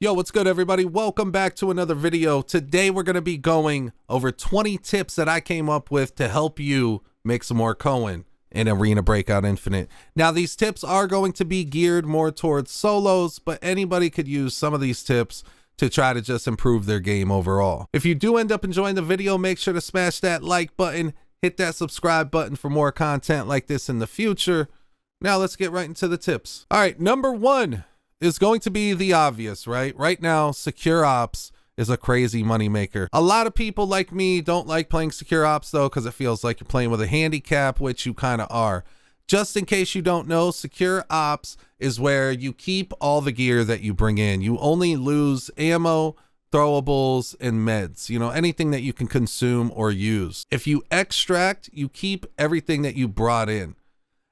Yo, what's good, everybody? Welcome back to another video. Today we're going to be going over 20 tips that I came up with to help you make some more coin in Arena Breakout Infinite. Now, these tips are going to be geared more towards solos, but anybody could use some of these tips to try to just improve their game overall. If you do end up enjoying the video, make sure to smash that like button, hit that subscribe button for more content like this in the future. Now let's get right into the tips. All right, number one is going to be the obvious, right? Right now, secure ops is a crazy moneymaker. A lot of people like me don't like playing secure ops though, because it feels like you're playing with a handicap, which you kind of are. Just in case you don't know, secure ops is where you keep all the gear that you bring in. You only lose ammo, throwables, and meds, you know, anything that you can consume or use. If you extract, you keep everything that you brought in.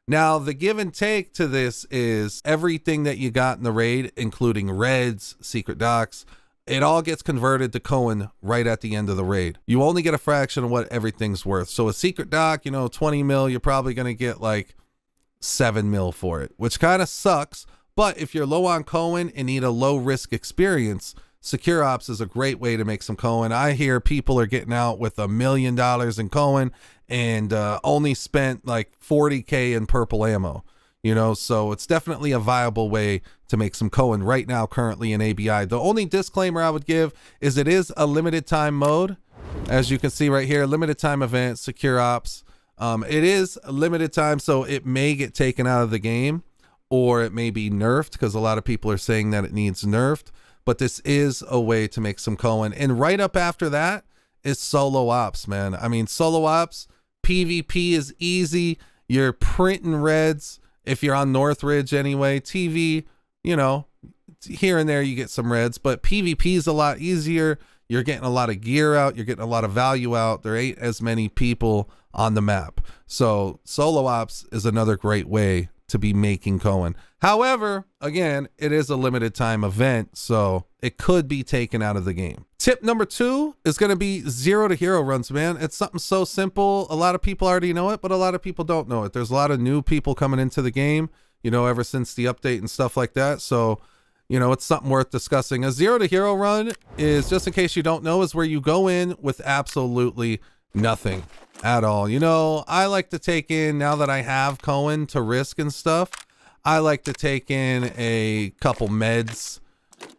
Now, the give and take to this is everything that you got in the raid, including reds, secret docs, it all gets converted to coin right at the end of the raid. You only get a fraction of what everything's worth. So a secret doc, you know, 20 mil, you're probably going to get like 7 mil for it, which kind of sucks. But if you're low on coin and need a low risk experience, secure ops is a great way to make some coin. I hear people are getting out with $1 million in coin and only spent like 40K in purple ammo, you know, so it's definitely a viable way to make some coin right now currently in ABI. The only disclaimer I would give is it is a limited time mode. As you can see right here, limited time event, secure ops. It is a limited time, so it may get taken out of the game or it may be nerfed because a lot of people are saying that it needs nerfed. But this is a way to make some coin. And right up after that is solo ops, man. I mean, solo ops, PvP is easy. You're printing reds if you're on Northridge anyway. TV, you know, here and there you get some reds, but PvP is a lot easier. You're getting a lot of gear out. You're getting a lot of value out. There ain't as many people on the map. So solo ops is another great way to be making coin. However, again, it is a limited time event, so it could be taken out of the game. Tip number 2 is going to be 0 to hero runs, man. It's something so simple. A lot of people already know it, but a lot of people don't know it. There's a lot of new people coming into the game, you know, ever since the update and stuff like that. So, you know, it's something worth discussing. A 0 to hero run is, just in case you don't know, is where you go in with absolutely nothing at all. You know, I like to take in, now that I have coin to risk and stuff, I like to take in a couple meds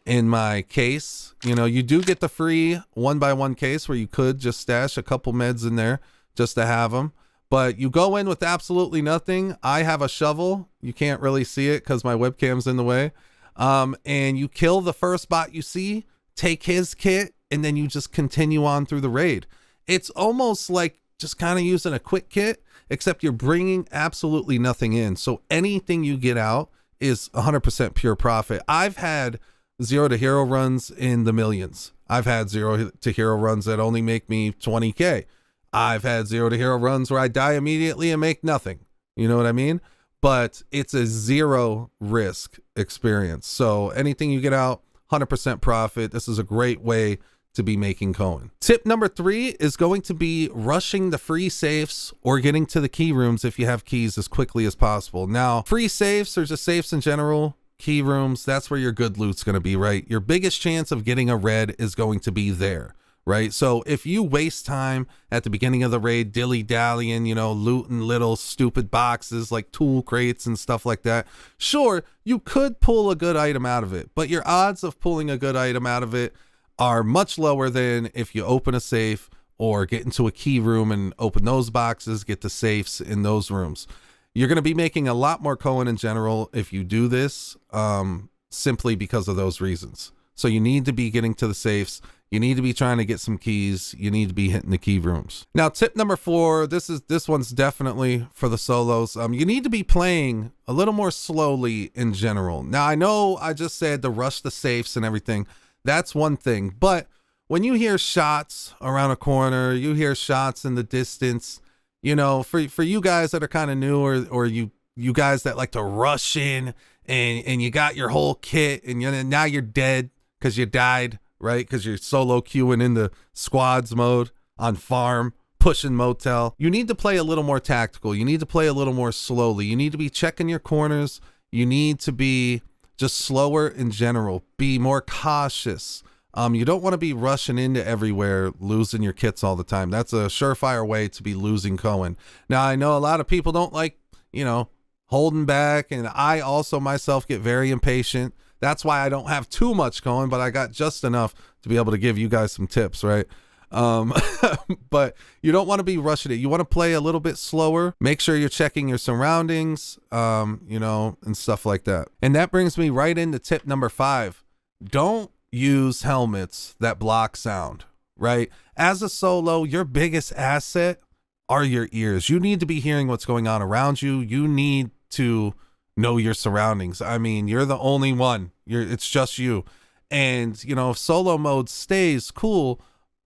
in my case. You know, you do get the free 1x1 case where you could just stash a couple meds in there just to have them, but you go in with absolutely nothing. I have a shovel. You can't really see it because my webcam's in the way. And you kill the first bot you see, take his kit, and then you just continue on through the raid. It's almost like just kind of using a quick kit, except you're bringing absolutely nothing in. So anything you get out is 100% pure profit. I've had 0 to hero runs in the millions. I've had 0 to hero runs that only make me 20K. I've had 0 to hero runs where I die immediately and make nothing. You know what I mean? But it's a zero risk experience. So anything you get out, 100% profit. This is a great way to be making coin. Tip number 3 is going to be rushing the free safes or getting to the key rooms if you have keys as quickly as possible. Now, free safes or just safes in general, key rooms, that's where your good loot's going to be, right? Your biggest chance of getting a red is going to be there, right? So if you waste time at the beginning of the raid dilly-dallying, you know, looting little stupid boxes like tool crates and stuff like that, sure, you could pull a good item out of it, but your odds of pulling a good item out of it are much lower than if you open a safe or get into a key room and open those boxes, get the safes in those rooms. You're going to be making a lot more coin in general if you do this, simply because of those reasons. So you need to be getting to the safes. You need to be trying to get some keys. You need to be hitting the key rooms. Now, tip number 4, this one's definitely for the solos. You need to be playing a little more slowly in general. Now, I know I just said to rush the safes and everything. That's one thing, but when you hear shots around a corner, you hear shots in the distance, you know, for you guys that are kind of new, or you guys that like to rush in and you got your whole kit and now you're dead because you died, right? Because you're solo queuing in the squads mode on farm, pushing motel. You need to play a little more tactical. You need to play a little more slowly. You need to be checking your corners. You need to be just slower in general. Be more cautious. You don't want to be rushing into everywhere, losing your kits all the time. That's a surefire way to be losing Cohen. Now, I know a lot of people don't like, you know, holding back, and I also myself get very impatient. That's why I don't have too much Cohen, but I got just enough to be able to give you guys some tips, right? But you don't want to be rushing it. You want to play a little bit slower. Make sure you're checking your surroundings, you know, and stuff like that. And that brings me right into tip number 5. Don't use helmets that block sound, right? As a solo, your biggest asset are your ears. You need to be hearing what's going on around you. You need to know your surroundings. I mean, you're the only one. It's just you. And, you know, if solo mode stays, cool.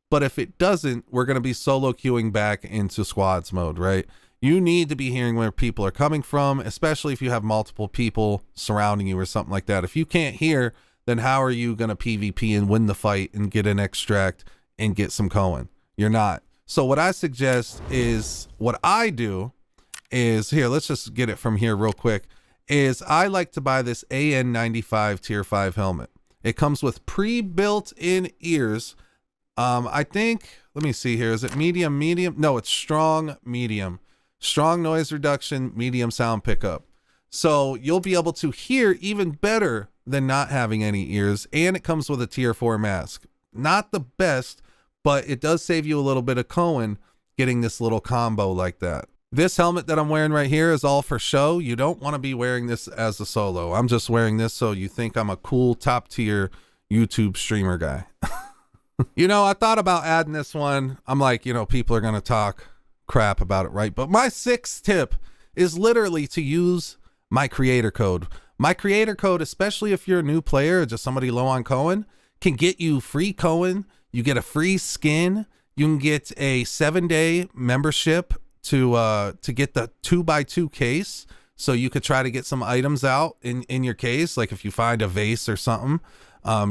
But if it doesn't, we're going to be solo queuing back into squads mode, right? You need to be hearing where people are coming from, especially if you have multiple people surrounding you or something like that. If you can't hear, then how are you going to PvP and win the fight and get an extract and get some Cohen? You're not. So what I suggest is, what I do is, here, let's just get it from here real quick, is I like to buy this AN95 tier 5 helmet. It comes with pre-built in ears. I think, let me see here. Is it medium? No, it's strong medium. Strong noise reduction, medium sound pickup. So you'll be able to hear even better than not having any ears. And it comes with a tier 4 mask. Not the best, but it does save you a little bit of Cohen getting this little combo like that. This helmet that I'm wearing right here is all for show. You don't want to be wearing this as a solo. I'm just wearing this so you think I'm a cool top tier YouTube streamer guy. You know, I thought about adding this one. I'm like, you know, people are going to talk crap about it, right? But my 6th tip is literally to use my creator code. My creator code, especially if you're a new player or just somebody low on Cohen, can get you free Cohen. You get a free skin. You can get a 7-day membership to get the 2x2 case. So you could try to get some items out in your case. Like if you find a vase or something,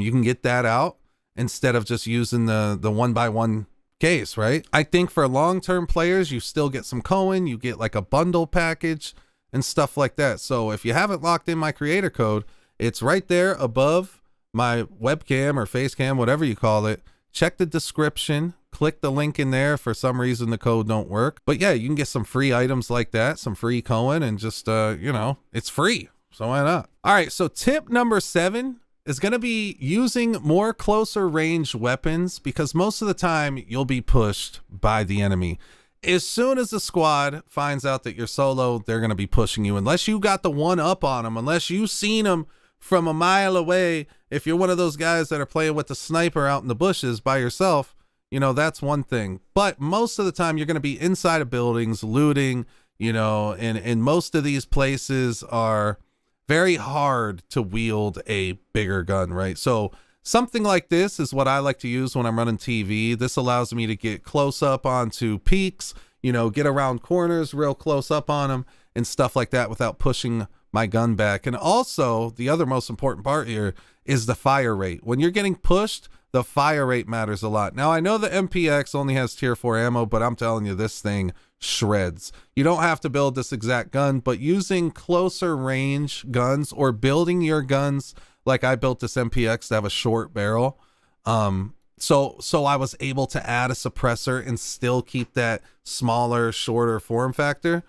you can get that out instead of just using the 1x1 case, right? I think for long-term players, you still get some Cohen. You get like a bundle package and stuff like that. So if you haven't locked in my creator code, it's right there above my webcam or face cam, whatever you call it. Check the description, click the link in there. For some reason, the code don't work. But yeah, you can get some free items like that, some free Cohen, and just, you know, it's free. So why not? All right, so tip number 7 is going to be using more closer range weapons, because most of the time you'll be pushed by the enemy. As soon as the squad finds out that you're solo, they're going to be pushing you. Unless you got the one up on them, unless you've seen them from a mile away. If you're one of those guys that are playing with the sniper out in the bushes by yourself, you know, that's one thing. But most of the time you're going to be inside of buildings looting, you know, and most of these places are very hard to wield a bigger gun, right? So something like this is what I like to use when I'm running TV. This allows me to get close up onto peaks, you know, get around corners real close up on them and stuff like that without pushing my gun back. And also the other most important part here is the fire rate. When you're getting pushed, the fire rate matters a lot. Now I know the MPX only has tier 4 ammo, but I'm telling you, this thing shreds. You don't have to build this exact gun, but using closer range guns or building your guns like I built this MPX to have a short barrel. So I was able to add a suppressor and still keep that smaller, shorter form factor,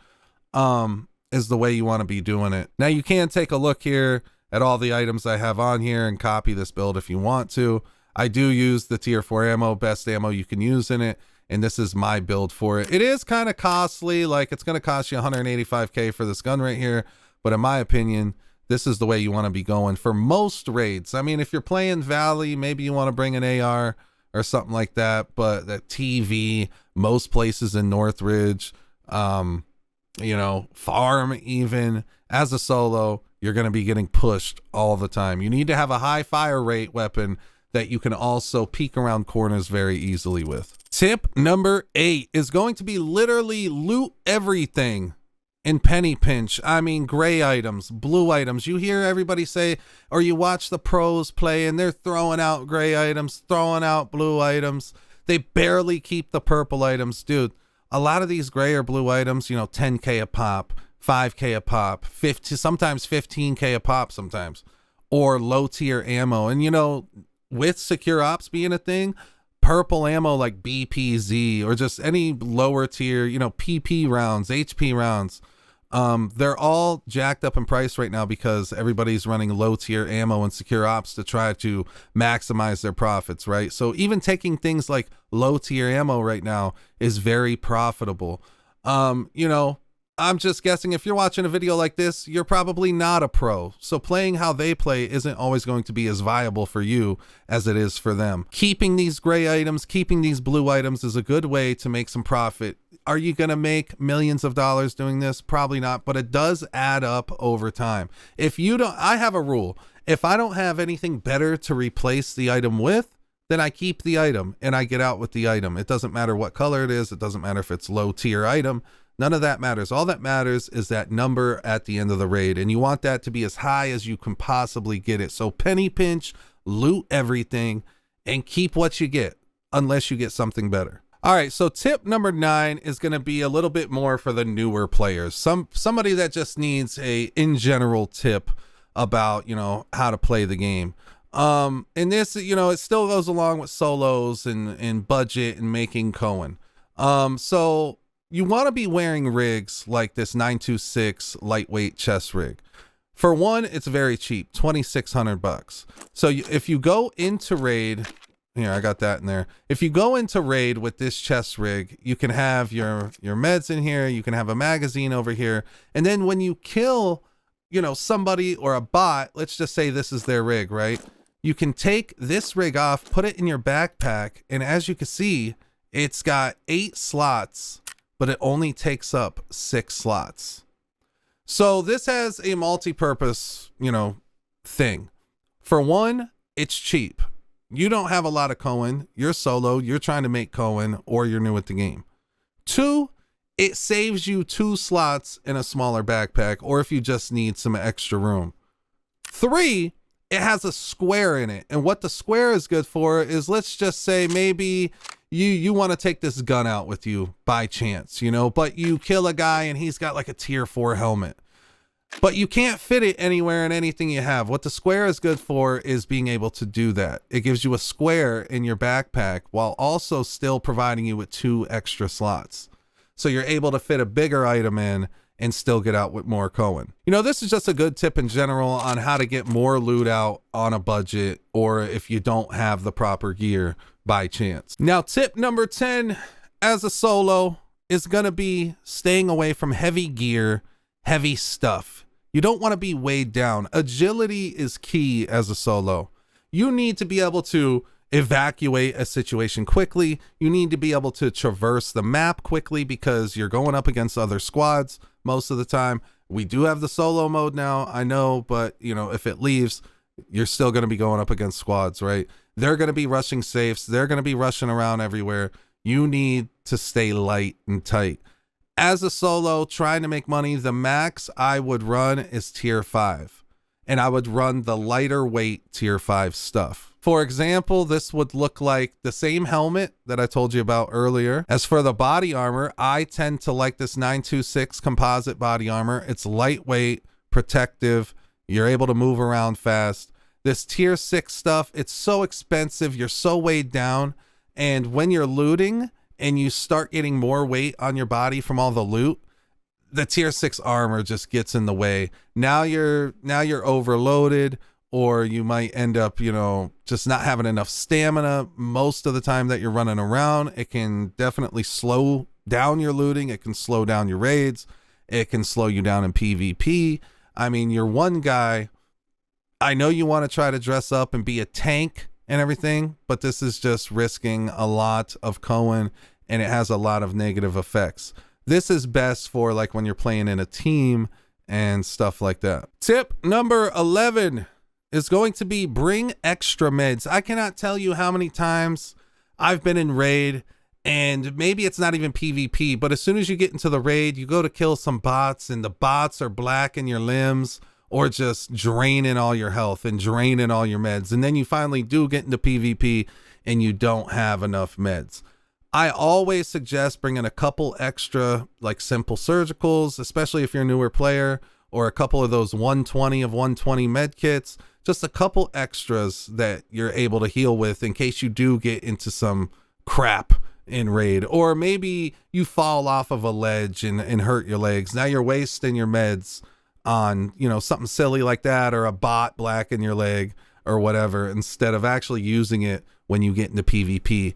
is the way you want to be doing it. Now you can take a look here at all the items I have on here and copy this build if you want to. I do use the tier 4 ammo, best ammo you can use in it. And this is my build for it. It is kind of costly. Like it's going to cost you 185K for this gun right here. But in my opinion, this is the way you want to be going for most raids. I mean, if you're playing Valley, maybe you want to bring an AR or something like that. But that TV, most places in Northridge, you know, farm even, as a solo, you're going to be getting pushed all the time. You need to have a high fire rate weapon that you can also peek around corners very easily with. Tip number 8 is going to be literally loot everything in penny pinch. I mean, gray items, blue items. You hear everybody say, or you watch the pros play and they're throwing out gray items, throwing out blue items. They barely keep the purple items. Dude, a lot of these gray or blue items, you know, 10K a pop, 5K a pop, 50, sometimes 15K a pop sometimes. or low tier ammo. And you know, with secure ops being a thing, purple ammo like BPZ or just any lower tier, you know, PP rounds, HP rounds, they're all jacked up in price right now because everybody's running low tier ammo and secure ops to try to maximize their profits, right? So even taking things like low tier ammo right now is very profitable. You know, I'm just guessing if you're watching a video like this, you're probably not a pro. So playing how they play isn't always going to be as viable for you as it is for them. Keeping these gray items, keeping these blue items is a good way to make some profit. Are you going to make millions of dollars doing this? Probably not, but it does add up over time. If you don't, I have a rule. If I don't have anything better to replace the item with, then I keep the item and I get out with the item. It doesn't matter what color it is. It doesn't matter if it's low tier item. None of that matters. All that matters is that number at the end of the raid, and you want that to be as high as you can possibly get it. So penny pinch, loot everything, and keep what you get unless you get something better. All right, so tip number 9 is going to be a little bit more for the newer players. Somebody that just needs a in general tip about, you know, how to play the game. And this, you know, it still goes along with solos and budget and making Cohen. So you want to be wearing rigs like this 926 lightweight chest rig. For one, it's very cheap, $2,600. So if you go into raid, here, I got that in there. If you go into raid with this chest rig, you can have your meds in here. You can have a magazine over here. And then when you kill, you know, somebody or a bot, let's just say this is their rig, right? You can take this rig off, put it in your backpack. And as you can see, it's got 8 slots, but it only takes up 6 slots. So this has a multi-purpose, you know, thing. For one, it's cheap. You don't have a lot of Cohen. You're solo. You're trying to make Cohen, or you're new at the game. 2, it saves you 2 slots in a smaller backpack, or if you just need some extra room. 3, it has a square in it. And what the square is good for is, let's just say maybe you want to take this gun out with you by chance, you know, but you kill a guy and he's got like a tier 4 helmet, but you can't fit it anywhere in anything you have. What the square is good for is being able to do that. It gives you a square in your backpack while also still providing you with 2 extra slots. So you're able to fit a bigger item in and still get out with more Cohen. You know, this is just a good tip in general on how to get more loot out on a budget, or if you don't have the proper gear by chance. Now, tip number 10 as a solo is going to be staying away from heavy gear, heavy stuff. You don't want to be weighed down. Agility is key as a solo. You need to be able to evacuate a situation quickly. You need to be able to traverse the map quickly because you're going up against other squads most of the time. We do have the solo mode now, I know, but you know, if it leaves, you're still going to be going up against squads, right? They're going to be rushing safes. They're going to be rushing around everywhere. You need to stay light and tight. As a solo trying to make money, the max I would run is tier 5, and I would run the lighter weight tier 5 stuff. For example, this would look like the same helmet that I told you about earlier. As for the body armor, I tend to like this 926 composite body armor. It's lightweight, protective. You're able to move around fast. This tier 6 stuff, it's so expensive. You're so weighed down. And when you're looting and you start getting more weight on your body from all the loot, the tier 6 armor just gets in the way. Now you're overloaded, or you might end up, you know, just not having enough stamina most of the time that you're running around. It can definitely slow down your looting. It can slow down your raids. It can slow you down in PvP. I mean, you're one guy. I know you want to try to dress up and be a tank and everything, but this is just risking a lot of Cohen, and it has a lot of negative effects. This is best for like when you're playing in a team and stuff like that. Tip number 11 is going to be bring extra meds. I cannot tell you how many times I've been in raid, and maybe it's not even PvP, but as soon as you get into the raid, you go to kill some bots and the bots are blacking your limbs or just draining all your health and draining all your meds. And then you finally do get into PvP and you don't have enough meds. I always suggest bringing a couple extra like simple surgicals, especially if you're a newer player, or a couple of those 120 of 120 med kits, just a couple extras that you're able to heal with in case you do get into some crap in raid, or maybe you fall off of a ledge and hurt your legs. Now you're wasting your meds on, you know, something silly like that, or a bot blacking your leg or whatever, instead of actually using it when you get into PvP.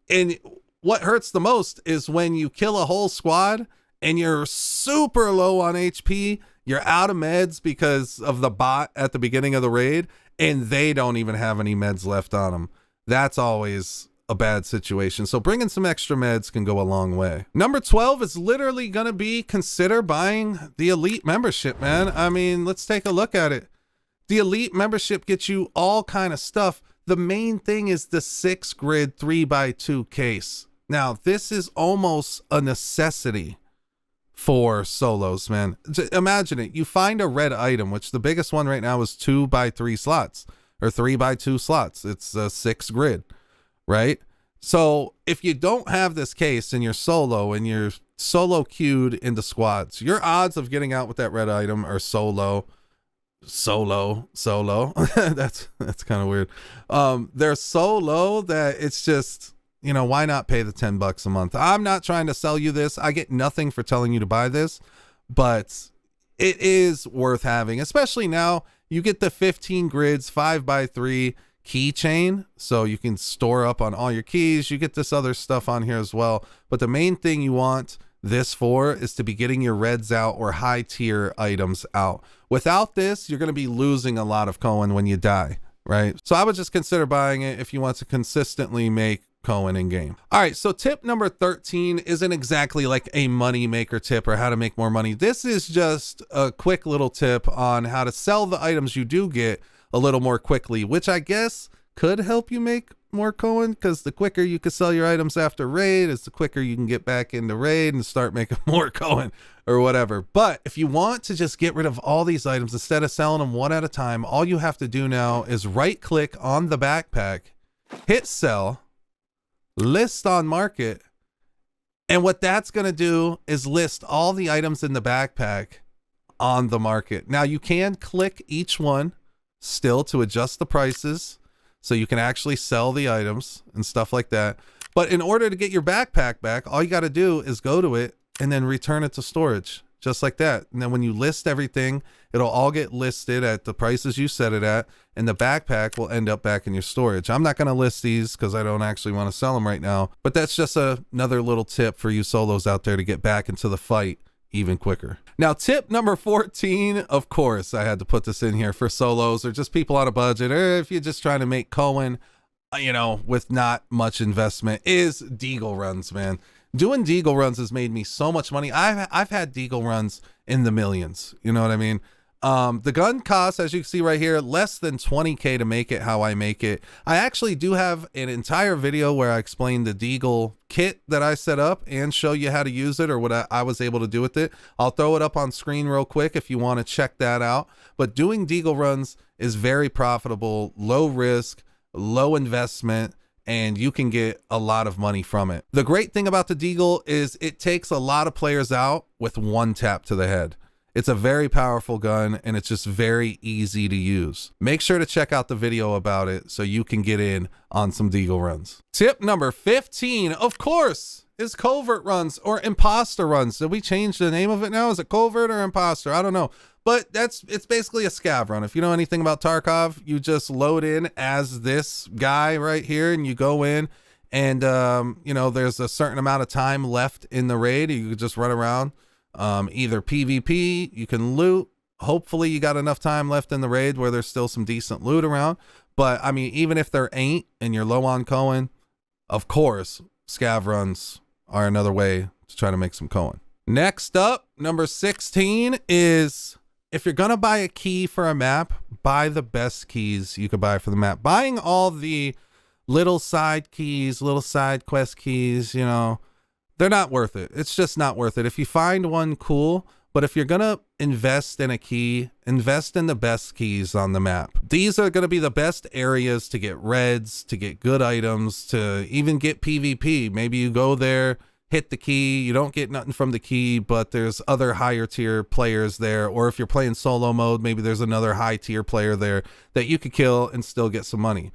And what hurts the most is when you kill a whole squad and you're super low on HP, you're out of meds because of the bot at the beginning of the raid, and they don't even have any meds left on them. That's always a bad situation. So bringing some extra meds can go a long way. Number 12 is literally going to be consider buying the Elite membership, man. I mean, let's take a look at it. The Elite membership gets you all kind of stuff. The main thing is the 6 grid 3x2 case. Now, this is almost a necessity for solos, man. Imagine it. You find a red item, which the biggest one right now is 2x3 slots or 3x2 slots. It's a 6 grid. Right? So if you don't have this case and you're solo queued into squads, your odds of getting out with that red item are so low. That's kind of weird. They're so low that it's just, you know, why not pay the $10 a month? I'm not trying to sell you this. I get nothing for telling you to buy this, but it is worth having, especially now. You get the 15 grids 5x3 keychain, so you can store up on all your keys. You get this other stuff on here as well, but the main thing you want this for is to be getting your reds out or high tier items out. Without this, you're going to be losing a lot of coin when you die, right? So I would just consider buying it if you want to consistently make coin in game. All right, so tip number 13 isn't exactly like a money maker tip or how to make more money. This is just a quick little tip on how to sell the items you do get a little more quickly, which I guess could help you make more coin, because the quicker you can sell your items after raid is the quicker you can get back into raid and start making more coin or whatever. But if you want to just get rid of all these items instead of selling them one at a time, all you have to do now is right click on the backpack, hit sell, list on market, and what that's going to do is list all the items in the backpack on the market. Now you can click each one still to adjust the prices so you can actually sell the items and stuff like that. But in order to get your backpack back, all you got to do is go to it and then return it to storage, just like that. And then when you list everything, it'll all get listed at the prices you set it at, and the backpack will end up back in your storage. I'm not going to list these because I don't actually want to sell them right now, but that's just another little tip for you solos out there to get back into the fight even quicker. Now, tip number 14, of course, I had to put this in here for solos or just people on a budget, or if you're just trying to make coin, you know, with not much investment, is deagle runs, man. Doing deagle runs has made me so much money. I've had deagle runs in the millions. You know what I mean? The gun costs, as you can see right here, less than 20K to make it how I make it. I actually do have an entire video where I explain the deagle kit that I set up and show you how to use it, or what I was able to do with it. I'll throw it up on screen real quick if you want to check that out. But doing deagle runs is very profitable, low risk, low investment, and you can get a lot of money from it. The great thing about the deagle is it takes a lot of players out with one tap to the head. It's a very powerful gun, and it's just very easy to use. Make sure to check out the video about it so you can get in on some deagle runs. Tip number 15, of course, is covert runs or imposter runs. Did we change the name of it now? Is it covert or imposter? I don't know. But it's basically a scav run. If you know anything about Tarkov, you just load in as this guy right here, and you go in, and you know, there's a certain amount of time left in the raid. You can just run around. Either PvP, you can loot. Hopefully you got enough time left in the raid where there's still some decent loot around. But I mean, even if there ain't and you're low on coin, of course, scav runs are another way to try to make some coin. Next up, number 16 is, if you're gonna buy a key for a map, buy the best keys you could buy for the map. Buying all the little side keys, little side quest keys, you know, they're not worth it. It's just not worth it. If you find one, cool. But if you're going to invest in a key, invest in the best keys on the map. These are going to be the best areas to get reds, to get good items, to even get PvP. Maybe you go there, hit the key. You don't get nothing from the key, but there's other higher tier players there. Or if you're playing solo mode, maybe there's another high tier player there that you could kill and still get some money.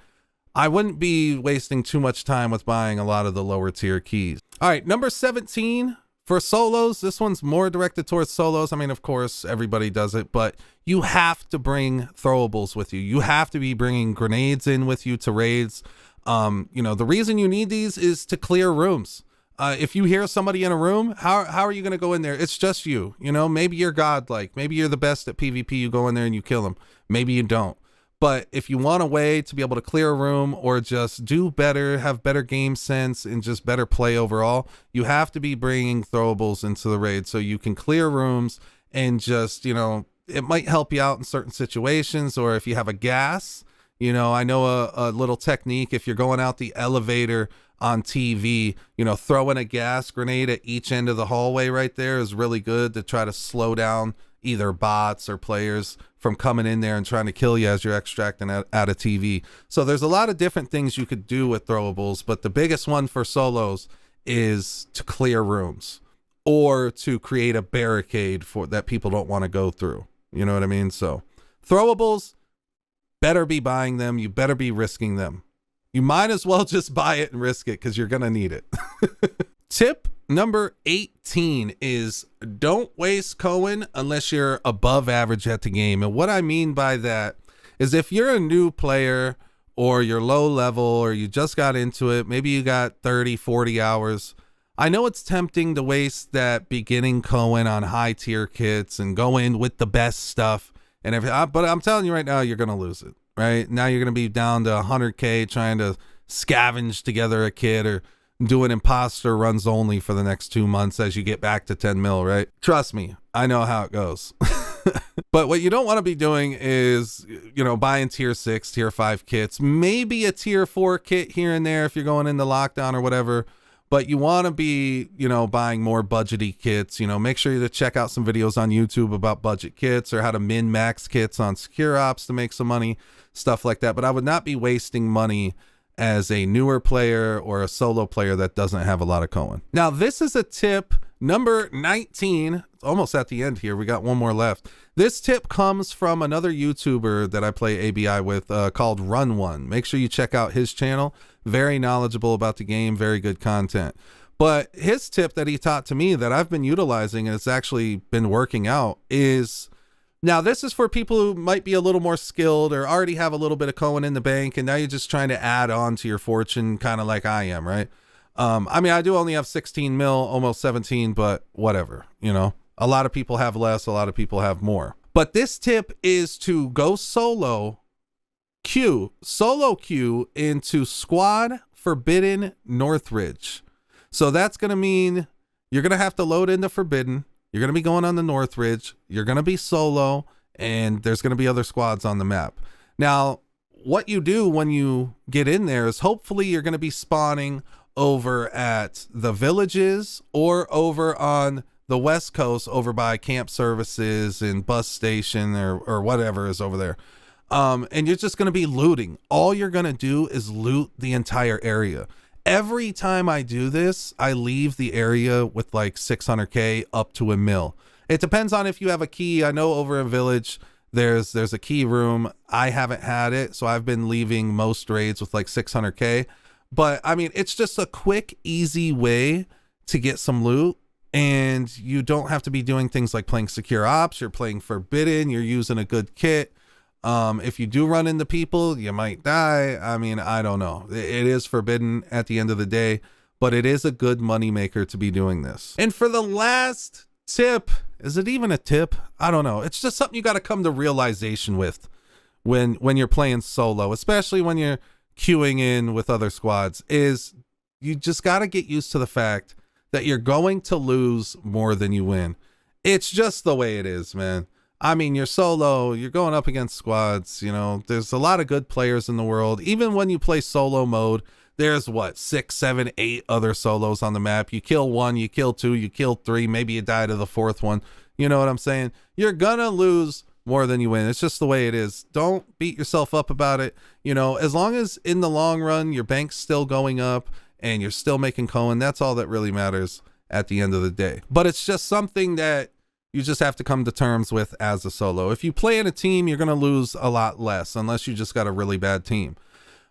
I wouldn't be wasting too much time with buying a lot of the lower tier keys. All right, number 17 for solos. This one's more directed towards solos. I mean, of course, everybody does it, but you have to bring throwables with you. You have to be bringing grenades in with you to raids. You know, the reason you need these is to clear rooms. If you hear somebody in a room, how are you going to go in there? It's just you, you know, maybe you're godlike. Maybe you're the best at PvP. You go in there and you kill them. Maybe you don't. But if you want a way to be able to clear a room or just do better, have better game sense and just better play overall, you have to be bringing throwables into the raid so you can clear rooms and just, you know, it might help you out in certain situations. Or if you have a gas, you know, I know a little technique. If you're going out the elevator on TV, you know, throwing a gas grenade at each end of the hallway right there is really good to try to slow down either bots or players from coming in there and trying to kill you as you're extracting out of TV. So there's a lot of different things you could do with throwables, but the biggest one for solos is to clear rooms or to create a barricade for that people don't want to go through. You know what I mean? So throwables, better be buying them. You better be risking them. You might as well just buy it and risk it because you're going to need it. Tip number 18 is don't waste coin unless you're above average at the game. And what I mean by that is if you're a new player or you're low level or you just got into it, maybe you got 30, 40 hours. I know it's tempting to waste that beginning coin on high tier kits and go in with the best stuff and everything. But I'm telling you right now, you're going to lose it, right? Now you're going to be down to 100K trying to scavenge together a kit or doing imposter runs only for the next 2 months as you get back to 10 mil, right? Trust me, I know how it goes. But what you don't want to be doing is, you know, buying tier 6, tier 5 kits, maybe a tier 4 kit here and there if you're going into lockdown or whatever. But you want to be, you know, buying more budgety kits. You know, make sure to check out some videos on YouTube about budget kits or how to min-max kits on secure ops to make some money, stuff like that. But I would not be wasting money as a newer player or a solo player that doesn't have a lot of coin. Now, this is a tip number 19. It's almost at the end here. We got one more left. This tip comes from another YouTuber that I play ABI with called Run One. Make sure you check out his channel. Very knowledgeable about the game, very good content. But his tip that he taught to me that I've been utilizing and it's actually been working out is, now this is for people who might be a little more skilled or already have a little bit of coin in the bank and now you're just trying to add on to your fortune, kind of like I am, right? I mean, I do only have 16 mil, almost 17, but whatever, you know, a lot of people have less, a lot of people have more. But this tip is to go solo queue into Squad Forbidden Northridge. So that's going to mean you're going to have to load into Forbidden. You're going to be going on the Northridge. You're going to be solo and there's going to be other squads on the map. Now, what you do when you get in there is hopefully you're going to be spawning over at the villages or over on the West Coast over by camp services and bus station or whatever is over there. And you're just going to be looting. All you're going to do is loot the entire area. Every time I do this, I leave the area with like 600K up to $1 million. It depends on if you have a key. I know over in Village, there's a key room. I haven't had it, so I've been leaving most raids with like 600K. But I mean, it's just a quick, easy way to get some loot. And you don't have to be doing things like playing secure ops. You're playing Forbidden. You're using a good kit. If you do run into people, you might die. I mean, I don't know. It is Forbidden at the end of the day, but it is a good money maker to be doing this. And for the last tip, is it even a tip? I don't know. It's just something you got to come to realization with when you're playing solo, especially when you're queuing in with other squads, is you just got to get used to the fact that you're going to lose more than you win. It's just the way it is, man. I mean, you're solo, you're going up against squads, you know, there's a lot of good players in the world. Even when you play solo mode, there's what, 6, 7, 8 other solos on the map. You kill one, you kill two, you kill three, maybe you die to the fourth one. You know what I'm saying? You're gonna lose more than you win. It's just the way it is. Don't beat yourself up about it. You know, as long as in the long run, your bank's still going up and you're still making coin. That's all that really matters at the end of the day. But it's just something that you just have to come to terms with as a solo. If you play in a team, you're going to lose a lot less unless you just got a really bad team.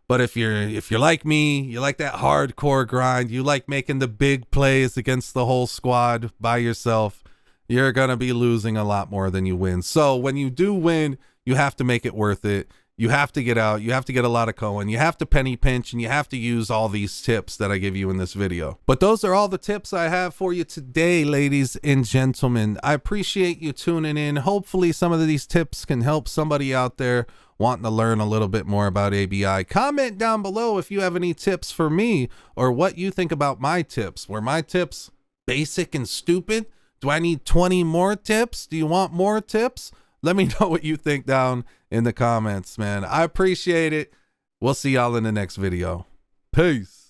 But if you're like me, you like that hardcore grind, you like making the big plays against the whole squad by yourself, you're going to be losing a lot more than you win. So when you do win, you have to make it worth it. You have to get out. You have to get a lot of coin. You have to penny pinch, and you have to use all these tips that I give you in this video. But those are all the tips I have for you today, ladies and gentlemen. I appreciate you tuning in. Hopefully some of these tips can help somebody out there wanting to learn a little bit more about ABI. Comment down below if you have any tips for me or what you think about my tips. Were my tips basic and stupid? Do I need 20 more tips? Do you want more tips? Let me know what you think down in the comments, man. I appreciate it. We'll see y'all in the next video. Peace.